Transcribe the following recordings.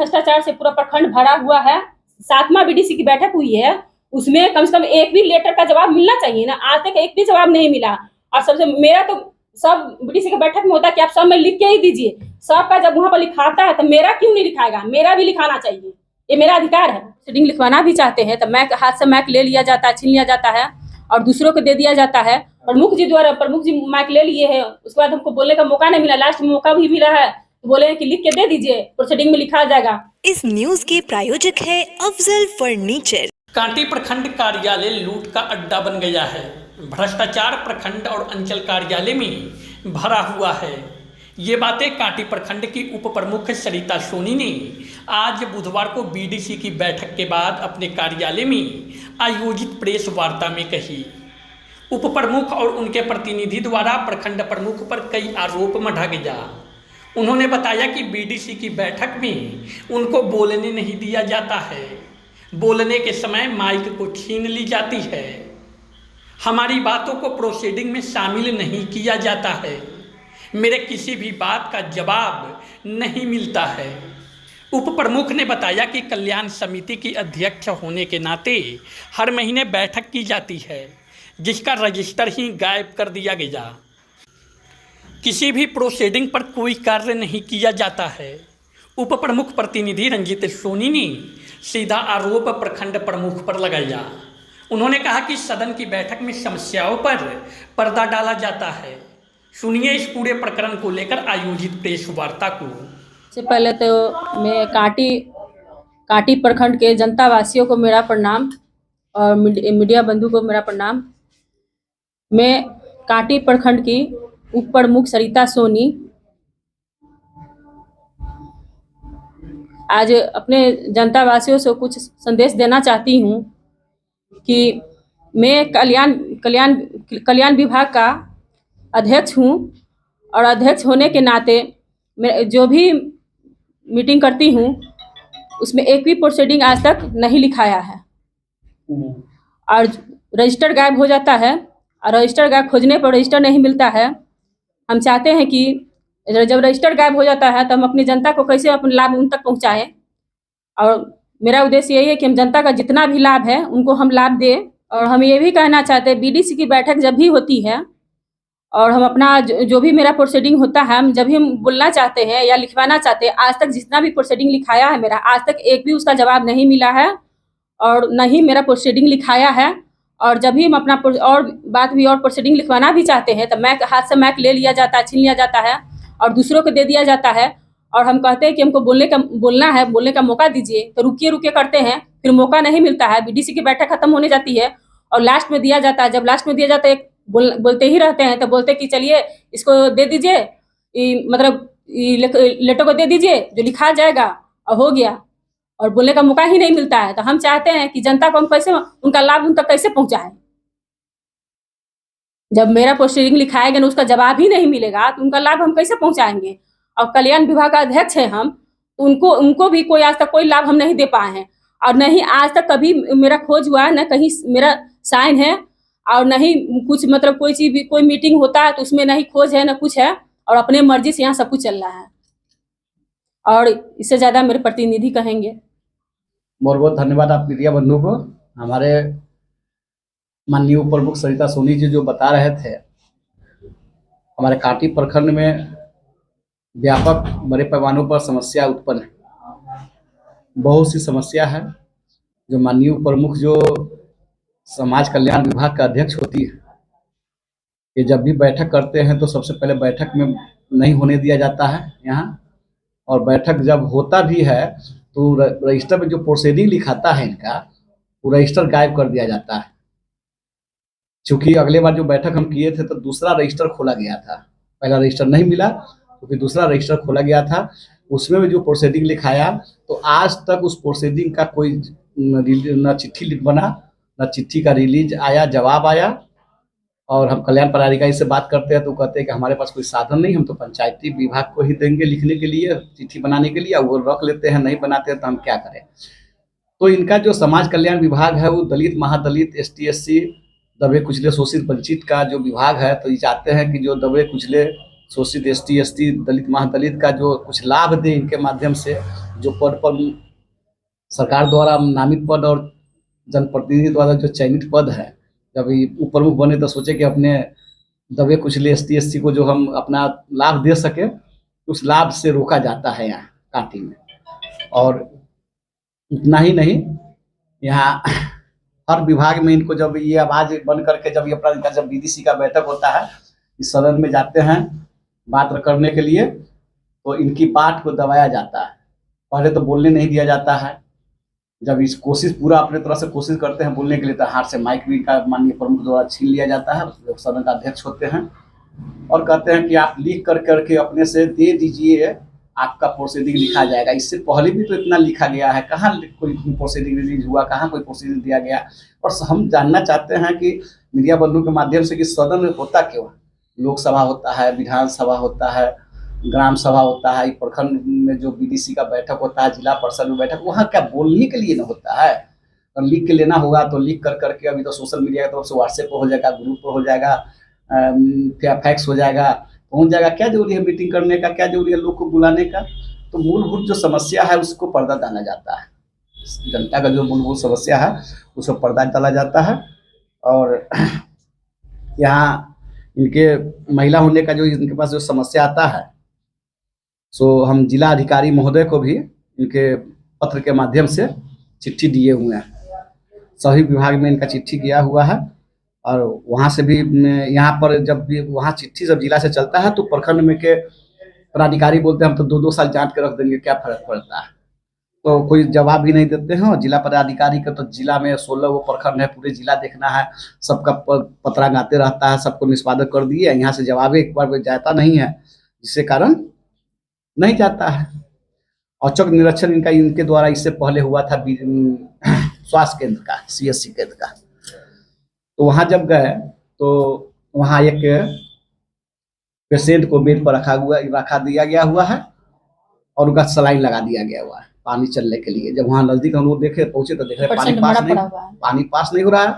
भ्रष्टाचार से पूरा प्रखंड भरा हुआ है। 7वां बीडीसी की बैठक हुई है, उसमें कम से कम एक भी लेटर का जवाब मिलना चाहिए ना। आज तक एक भी जवाब नहीं मिला। और सबसे मेरा तो सब बीडीसी की बैठक में होता है कि आप सब में लिख के ही दीजिए। सबका जब वहां पर लिखाता है तो मेरा क्यों नहीं लिखाएगा? मेरा भी लिखाना चाहिए, ये मेरा अधिकार है। सीडिंग लिखवाना भी चाहते हैं तो मैक हाथ से मैक ले लिया जाता है, छीन लिया जाता है और दूसरों को दे दिया जाता है। प्रमुख जी द्वारा प्रमुख जी मैक ले लिए हैं, उसके बाद हमको बोलने का मौका नहीं मिला। लास्ट में मौका भी मिला है तो बोले हैं कि लिख के दे दीजिए, प्रोसीडिंग में लिखा जाएगा। इस न्यूज के प्रायोजक है अफजल फर्नीचर। कांटी प्रखंड कार्यालय लूट का अड्डा बन गया है। भ्रष्टाचार प्रखंड और अंचल कार्यालय में भरा हुआ है। ये बातें कांटी प्रखंड की उप प्रमुख सरिता सोनी ने आज बुधवार को बीडीसी की बैठक के बाद अपने कार्यालय में आयोजित प्रेस वार्ता में कही। उप प्रमुख और उनके प्रतिनिधि द्वारा प्रखंड प्रमुख पर कई आरोप मढ़ा गया। उन्होंने बताया कि बीडीसी की बैठक में उनको बोलने नहीं दिया जाता है, बोलने के समय माइक को छीन ली जाती है, हमारी बातों को प्रोसीडिंग में शामिल नहीं किया जाता है, मेरे किसी भी बात का जवाब नहीं मिलता है। उप प्रमुख ने बताया कि कल्याण समिति की अध्यक्ष होने के नाते हर महीने बैठक की जाती है, जिसका रजिस्टर ही गायब कर दिया गया। किसी भी प्रोसीडिंग पर कोई कार्य नहीं किया जाता है। उप प्रमुख प्रतिनिधि रंजित सोनी ने सीधा आरोप प्रखंड प्रमुख पर लगाया। उन्होंने कहा कि सदन की बैठक में समस्याओं पर पर्दा डाला जाता है। सुनिए इस पूरे प्रकरण को लेकर आयोजित प्रेस वार्ता को। सबसे पहले तो मैं कांटी प्रखंड के जनता वासियों को मेरा प्रणाम और मीडिया बंधु को मेरा प्रणाम। मैं कांटी प्रखंड की उप प्रमुख सरिता सोनी आज अपने जनता वासियों से कुछ संदेश देना चाहती हूँ कि मैं कल्याण विभाग का अध्यक्ष हूँ और अध्यक्ष होने के नाते मैं जो भी मीटिंग करती हूँ उसमें एक भी प्रोसीडिंग आज तक नहीं लिखाया है और रजिस्टर गायब हो जाता है और रजिस्टर गायब खोजने पर रजिस्टर नहीं मिलता है। हम चाहते हैं कि जब रजिस्टर गायब हो जाता है तो हम अपनी जनता को कैसे अपना लाभ उन तक पहुँचाएँ और मेरा उद्देश्य यही है कि हम जनता का जितना भी लाभ है उनको हम लाभ दें। और हम ये भी कहना चाहते हैं बीडीसी की बैठक जब भी होती है और हम अपना जो भी मेरा प्रोसीडिंग होता है, हम जब भी हम बोलना चाहते हैं या लिखवाना चाहते हैं, आज तक जितना भी प्रोसीडिंग लिखाया है मेरा, आज तक एक भी उसका जवाब नहीं मिला है और न ही मेरा प्रोसीडिंग लिखाया है। और जब भी हम अपना और बात भी और प्रोसीडिंग लिखवाना भी चाहते हैं तो मैक हाथ से मैक ले लिया जाता है, छीन लिया जाता है और दूसरों को दे दिया जाता है। और हम कहते हैं कि हमको बोलने का मौका दीजिए तो रुकिए करते हैं, फिर मौका नहीं मिलता है। बीडीसी की बैठक खत्म होने जाती है और लास्ट में दिया जाता है। जब लास्ट में दिया जाता है बोलते ही रहते हैं तो बोलते कि चलिए इसको दे दीजिए, मतलब लेटर को दे दीजिए जो लिखा जाएगा और हो गया, और बोलने का मौका ही नहीं मिलता है। तो हम चाहते हैं कि जनता को हम कैसे उनका लाभ उन तक कैसे पहुंचाएं। जब मेरा प्रोसीडिंग लिखाएगा ना उसका जवाब ही नहीं मिलेगा तो उनका लाभ हम कैसे पहुंचाएंगे। और कल्याण विभाग का अध्यक्छ है हम, उनको भी कोई आज तक कोई लाभ हम नहीं दे पाए हैं और नहीं आज तक कभी मेरा खोज हुआ है, न कहीं मेरा साइन है और नहीं कुछ, मतलब कोई चीज भी कोई मीटिंग होता है तो उसमें नहीं खोज है न कुछ है और अपने मर्जी से यहाँ सब कुछ चल रहा है। और इससे ज़्यादा मेरे प्रतिनिधि कहेंगे। बहुत बहुत धन्यवाद आप मीडिया बंधु को। हमारे माननीय उप प्रमुख सरिता सोनी जी जो बता रहे थे, हमारे कांटी प्रखंड में व्यापक बड़े पैमानों पर समस्या उत्पन्न है। बहुत सी समस्या है जो माननीय उप प्रमुख जो समाज कल्याण विभाग का अध्यक्ष होती है, ये जब भी बैठक करते हैं तो सबसे पहले बैठक में नहीं होने दिया जाता है यहाँ, और बैठक जब होता भी है तो रजिस्टर में जो प्रोसीडिंग लिखाता है इनका, वो रजिस्टर गायब कर दिया जाता है। क्योंकि अगले बार जो बैठक हम किए थे तो दूसरा रजिस्टर खोला गया था, पहला रजिस्टर नहीं मिला तो फिर दूसरा रजिस्टर खोला गया था, उसमें भी जो प्रोसीडिंग लिखाया तो आज तक उस प्रोसीडिंग का कोई न चिट्ठी बना, न चिट्ठी का रिलीज आया, जवाब आया। और हम कल्याण पदाधिकारी से बात करते हैं तो कहते हैं कि हमारे पास कोई साधन नहीं, हम तो पंचायती विभाग को ही देंगे लिखने के लिए, चिट्ठी बनाने के लिए, वो रख लेते हैं, नहीं बनाते हैं तो हम क्या करें। तो इनका जो समाज कल्याण विभाग है वो दलित, महादलित, ST SC, दबे कुचले, शोषित वंचित का जो विभाग है, तो ये चाहते हैं कि जो दबे कुचले, शोषित एसटी एसटी दलित महादलित का जो कुछ लाभ दे इनके माध्यम से, जो पद पर सरकार द्वारा नामित पद और जनप्रतिनिधि द्वारा जो चयनित पद है, जब ये उप प्रमुख बने तो सोचे कि अपने दबे कुचले एसटी एसटी को जो हम अपना लाभ दे सके, उस लाभ से रोका जाता है यहाँ कांटी में। और इतना ही नहीं, यहाँ हर विभाग में इनको जब ये आवाज बन करके जब ये अपना जब बीडीसी का बैठक होता है, इस सदन में जाते हैं बात करने के लिए, तो इनकी बात को दबाया जाता है। पहले तो बोलने नहीं दिया जाता है। जब इस कोशिश पूरा अपने तरफ से कोशिश करते हैं बोलने के लिए, तो हाथ से माइक भी का माननीय प्रमुख द्वारा छीन लिया जाता है। सदन का अध्यक्ष होते हैं और कहते हैं कि आप लिख कर करके अपने से दे दीजिए, आपका प्रोसीडिंग लिखा जाएगा। इससे पहले भी तो इतना लिखा गया है, कहाँ कोई प्रोसीडिंग रिलीज हुआ, कहाँ कोई प्रोसीडिंग दिया गया। और हम जानना चाहते हैं कि मीडिया बंधु के माध्यम से कि सदन में होता क्यों है। लोकसभा होता है, विधानसभा होता है, ग्राम सभा होता है, प्रखंड में जो बीडीसी का बैठक होता है, जिला परिषद में बैठक, वहाँ क्या बोलने के लिए न होता है। और लिख के लेना होगा तो लिख कर करके, अभी तो सोशल मीडिया की तरफ से व्हाट्सएप पर हो जाएगा, ग्रुप पर हो जाएगा, फैक्स हो जाएगा, पहुंच जाएगा। क्या जरूरी है मीटिंग करने का, क्या जरूरी है लोग को बुलाने का। तो मूलभूत जो समस्या है उसको पर्दा डाला जाता है। जनता का जो मूलभूत समस्या है उसको पर्दा डाला जाता है। और यहाँ इनके महिला होने का जो इनके पास जो समस्या आता है, सो हम जिला अधिकारी महोदय को भी इनके पत्र के माध्यम से चिट्ठी दिए हुए हैं। सभी विभाग में इनका चिट्ठी गया हुआ है। और वहाँ से भी यहाँ पर जब भी वहाँ चिट्ठी जब जिला से चलता है तो प्रखंड में के पदाधिकारी बोलते हैं हम तो 2-2 साल जांच के रख देंगे, क्या फर्क पड़ता है। तो कोई जवाब भी नहीं देते हैं। और जिला पदाधिकारी का तो जिला में 16 वो प्रखंड है, पूरे जिला देखना है, सबका पतरा गाते रहता है, सबको निष्पादक कर दिए, यहाँ से जवाब एक बार जाता नहीं है, जिससे कारण नहीं जाता है। औचक निरीक्षण इनके द्वारा इससे पहले हुआ था स्वास्थ्य केंद्र का, CSC केंद्र का। तो वहाँ जब गए तो वहाँ एक पेशेंट को बेड पर रखा दिया गया हुआ है और उनका सलाइन लगा दिया गया हुआ है पानी चलने के लिए। जब वहाँ नजदीक हम लोग पहुंचे तो देख रहे पानी पास नहीं हो रहा है।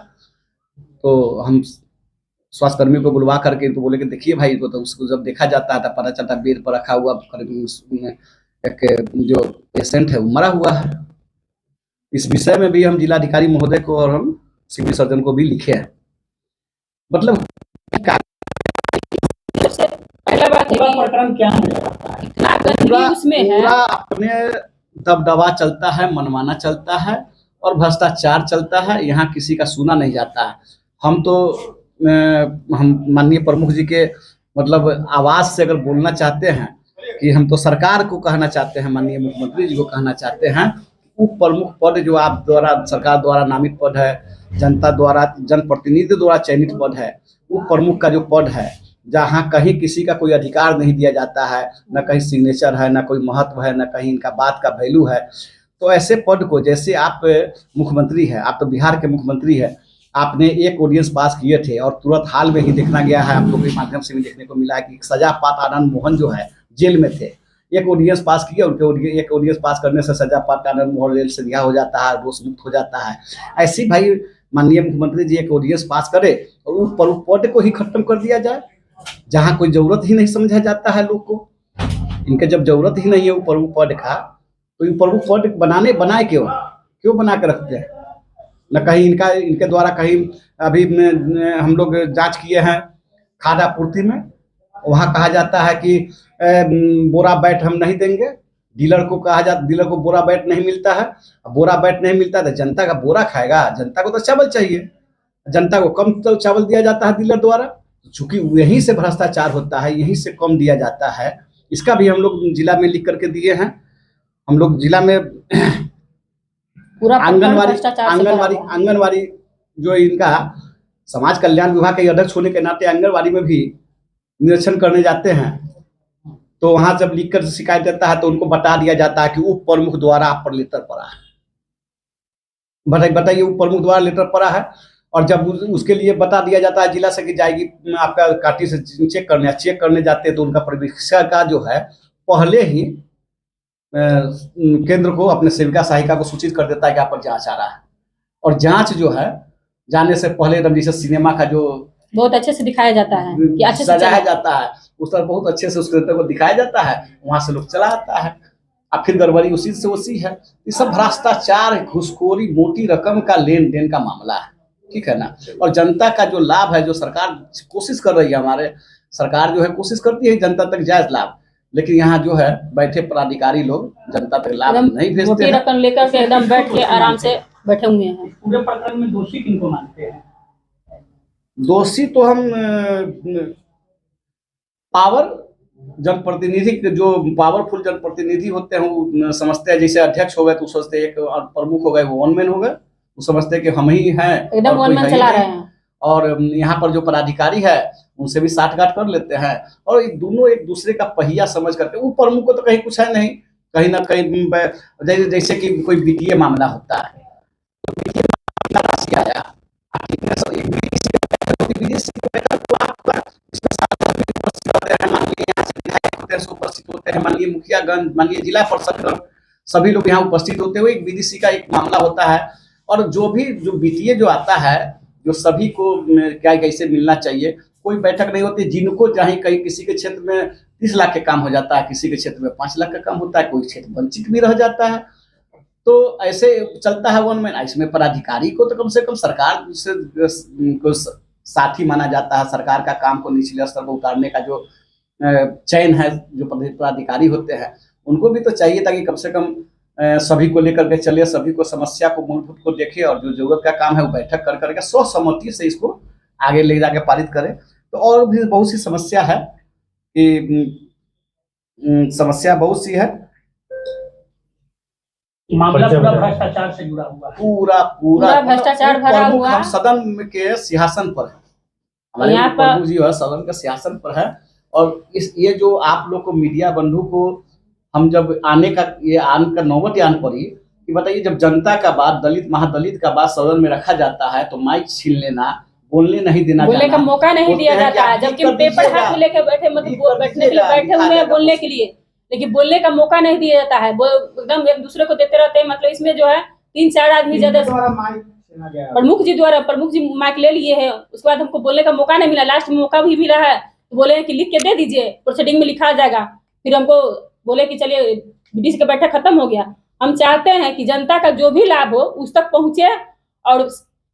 तो हम स्वास्थ्य कर्मियों को बुलवा करके तो बोले कि देखिए भाई, तो उसको जब देखा जाता है तो पता चलता है बेड पर रखा हुआ एक जो पेशेंट है वो मरा हुआ है। इस विषय में भी हम जिलाधिकारी महोदय को और हम सिविल सर्जन को भी लिखे हैं। मतलब पहला बात प्रकरण क्या है, इतना गंदगी उसमें है, पूरा अपने दबदबा चलता है, मनमाना चलता है और भ्रष्टाचार चलता है। यहाँ किसी का सुना नहीं जाता है। हम तो हम माननीय प्रमुख जी के मतलब आवाज से अगर बोलना चाहते हैं कि हम तो सरकार को कहना चाहते हैं, माननीय मुख्यमंत्री जी को कहना चाहते हैं, उप प्रमुख पद जो आप द्वारा सरकार द्वारा नामित पद है, जनता द्वारा जनप्रतिनिधि द्वारा चयनित पद है, उप प्रमुख का जो पद है, जहाँ कहीं किसी का कोई अधिकार नहीं दिया जाता है, न कहीं सिग्नेचर है, न कोई महत्व है, न कहीं इनका बात का वैल्यू है। तो ऐसे पद को, जैसे आप मुख्यमंत्री है, आप तो बिहार के मुख्यमंत्री है, आपने एक ऑडियंस पास किए थे और तुरंत हाल में ही देखना गया है, आप लोगों के माध्यम से भी देखने को मिला है कि सजा पात्र आनंद मोहन जो है जेल में थे, एक ऑडियंस पास किया, उनके एक ऑडियंस पास करने से सजा पात्र आनंद मोहन जेल से रिहा हो जाता है, दोष मुक्त हो जाता है। ऐसी भाई माननीय मुख्यमंत्री जी एक ऑडियंस पास करे और उस पद को ही खत्म कर दिया जाए, जहाँ कोई जरूरत ही नहीं समझा जाता है लोग को। इनके जब जरूरत ही नहीं है ऊपर पद का, तो ऊपर पद बनाए क्यों बना के रखते हैं। न कहीं इनके द्वारा कहीं अभी हम लोग जांच किए हैं खाद आपूर्ति में, वहाँ कहा जाता है कि बोरा बैट हम नहीं देंगे। डीलर को कहा जाता, डीलर को बोरा बैट नहीं मिलता है। बोरा बैट नहीं मिलता है तो जनता का बोरा खाएगा। जनता को तो चावल चाहिए, जनता को कम तो चावल दिया जाता है डीलर द्वारा, चूंकि यहीं से भ्रष्टाचार होता है, यहीं से कम दिया जाता है। इसका भी हम लोग जिला में लिख करके दिए हैं। हम लोग जिला में पूरा आंगनवाड़ी जो इनका समाज कल्याण विभाग के अध्यक्ष होने के नाते आंगनवाड़ी में भी निरीक्षण करने जाते हैं, तो वहां जब लिख कर शिकायत देता है तो उनको बता दिया जाता है कि उप प्रमुख द्वारा आप पर लेटर पड़ा है। बताइए, उप प्रमुख द्वारा लेटर पड़ा है। और जब उसके लिए बता दिया जाता है जिला से कि जाएगी आपका काटी से चेक करने जाते हैं, तो उनका परीक्षा का जो है पहले ही केंद्र को, अपने सेविका सहायिका को सूचित कर देता है कि आप पर जांच आ रहा है। और जांच जो है जाने से पहले एकदम जैसे सिनेमा का जो बहुत अच्छे से दिखाया जाता है कि अच्छे से सजाया जाता है, उस तरह बहुत अच्छे से उस नेता को दिखाया जाता है, वहां से लोग चला आता है, अब फिर गड़बड़ी उसी से उसी है। ये सब भ्रष्टाचार, घुसखोरी, मोटी रकम का लेन देन का मामला है, ठीक है ना। और जनता का जो लाभ है, जो सरकार कोशिश कर रही है, हमारे सरकार जो है कोशिश करती है जनता तक जायज लाभ, लेकिन यहाँ जो है बैठे पदाधिकारी लोग जनता तक लाभ नहीं भेजते मोटी हैं। रकम लेकर के एकदम बैठ के आराम से बैठे हुए हैं। पूरे प्रकरण में दोषी किनको मानते हैं? दोषी तो हम पावर जनप्रतिनिधि, जो पावरफुल जनप्रतिनिधि होते हैं वो समझते हैं, जैसे अध्यक्ष हो गए तो सोचते हैं एक, और प्रमुख हो गए वो वन मैन हो गए, वो समझते हैं कि हम ही हैं, एकदम वन मैन चला रहे हैं। और यहाँ पर जो पदाधिकारी है उनसे भी साठगांठ कर लेते हैं, और दोनों एक दूसरे का पहिया समझ करके, वो प्रमुख को तो कहीं कुछ है नहीं, कहीं ना कहीं जैसे कि कोई वित्तीय मामला होता है, तो वित्तीय मामला राशि आया, उपस्थित होते हैं, माननीय मुखियागण, माननीय जिला परिषद, सभी लोग यहाँ उपस्थित होते हुए एक बीडीसी का एक मामला होता है, और जो वित्तीय जो आता है, जो सभी को क्या कैसे मिलना चाहिए, कोई बैठक नहीं होती। जिनको चाहे कहीं किसी के क्षेत्र में 30 लाख के काम हो जाता है, किसी के क्षेत्र में 5 लाख का काम होता है, कोई क्षेत्र वंचित भी रह जाता है, तो ऐसे चलता है वन मैन। इसमें पदाधिकारी को तो कम से कम सरकार से साथी माना जाता है, सरकार का काम को निचले स्तर पर उतारने का जो चयन है, जो पदाधिकारी होते हैं उनको भी तो चाहिए था कि कम से कम सभी को लेकर के चले, सभी को समस्या को मूलभूत को देखे, और जो जरूरत का काम है वो बैठक कर करके सर्वसम्मति से इसको आगे ले जाके पारित करे। तो और भी बहुत सी समस्या है कि समस्या बहुत सी है, मामला पूरा भ्रष्टाचार से जुड़ा हुआ है। पूरा भ्रष्टाचार भरा हुआ। हम सदन के सिंहासन पर है, हमारे यहाँ पर प्रभु जी है सदन के सिंहासन पर है, और ये जो आप लोग को मीडिया बंधु को हम जब आने का नौबत आन पड़ी कि बताइए, जब जनता का बात, दलित महादलित का बात सदन में रखा जाता है तो माइक छीन लेना, बोलने नहीं देना, बोलने का मौका नहीं दिया जाता है, जबकि पेपर हाथ में लेके बैठे, मतलब बैठने के लिए बैठे हुए हैं बोलने के लिए, लेकिन बोलने का मौका नहीं दिया जाता है, वो एकदम एक दूसरे को देते रहते हैं। मतलब इसमें जो है 3-4 आदमी ज्यादा, प्रमुख जी माइक ले लिए है, उसके बाद हमको बोलने का मौका नहीं मिला। लास्ट में मौका भी मिला है तो बोले कि लिख के दे दीजिए, प्रोसीडिंग में लिखा जाएगा। फिर हमको बोले कि चलिए बीडीसी का बैठक खत्म हो गया। हम चाहते हैं कि जनता का जो भी लाभ हो उस तक पहुंचे, और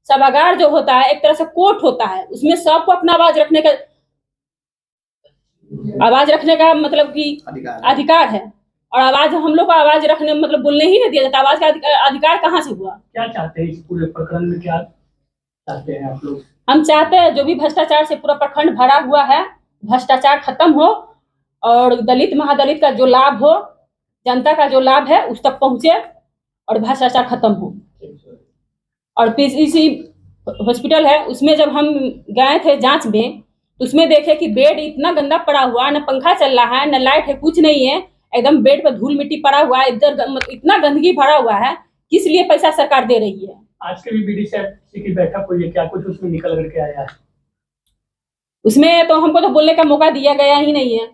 सभागार जो होता है एक तरह से कोर्ट होता है, उसमें सबको अपना आवाज रखने का मतलब कि अधिकार है, और आवाज हम लोग को आवाज रखने मतलब बोलने ही नहीं दिया जाता। आवाज का अधिकार कहाँ से हुआ? क्या चाहते हैं इस पूरे प्रकरण में, क्या चाहते हैं आप लोग? हम चाहते हैं जो भी भ्रष्टाचार से पूरा प्रखंड भरा हुआ है, भ्रष्टाचार खत्म हो, और दलित महादलित का जो लाभ हो, जनता का जो लाभ है उस तक पहुंचे, और भ्रष्टाचार खत्म हो। और पीसीसी हॉस्पिटल है, उसमें जब हम गए थे जांच में तो उसमें देखे कि बेड इतना गंदा पड़ा हुआ, न पंखा चल रहा है, न लाइट है, कुछ नहीं है, एकदम बेड पर धूल मिट्टी पड़ा हुआ है, इधर इतना गंदगी भरा हुआ है। किस लिए पैसा सरकार दे रही है? आज के भी बीडीसी की बैठक हुई है, क्या कुछ उसमें निकल करके आया है? उसमें तो हमको तो बोलने का मौका दिया गया ही नहीं है,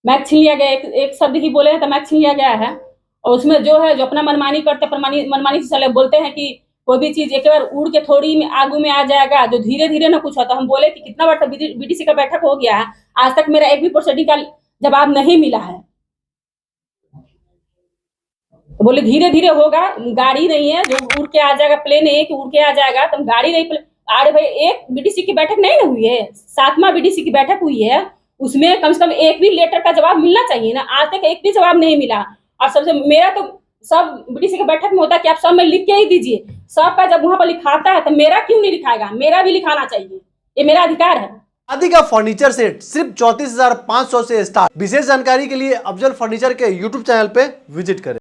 मैच छीन लिया गया, एक शब्द ही बोले हैं तो मैच छीन लिया गया है। और उसमें जो है जो अपना मनमानी करते, मनमानी से बोलते हैं कि कोई भी चीज एक बार उड़ के थोड़ी में आगू में आ जाएगा, जो धीरे धीरे ना कुछ होता। हम बोले कि कितना बार बीडीसी का बैठक हो गया है, आज तक मेरा एक भी प्रोसीडिंग का जवाब नहीं मिला है। तो बोले धीरे धीरे होगा, गाड़ी नहीं है जो उड़ के आ जाएगा, प्लेन है कि उड़ के आ जाएगा, तो गाड़ी नहीं। अरे भाई, एक बीडीसी की बैठक नहीं हुई है, 7वां बीडीसी की बैठक हुई है, उसमें कम से कम एक भी लेटर का जवाब मिलना चाहिए ना। आज तक एक भी जवाब नहीं मिला। और सबसे मेरा तो सब बीडीसी की बैठक में होता है कि आप सब में लिख के ही दीजिए, सबका जब वहां पर लिखाता है तो मेरा क्यों नहीं लिखाएगा? मेरा भी लिखाना चाहिए, ये मेरा अधिकार है। शादी का फर्नीचर सेट सिर्फ 34,500 से स्टार्ट। विशेष जानकारी के लिए अफजल फर्नीचर के यूट्यूब चैनल पे विजिट करें।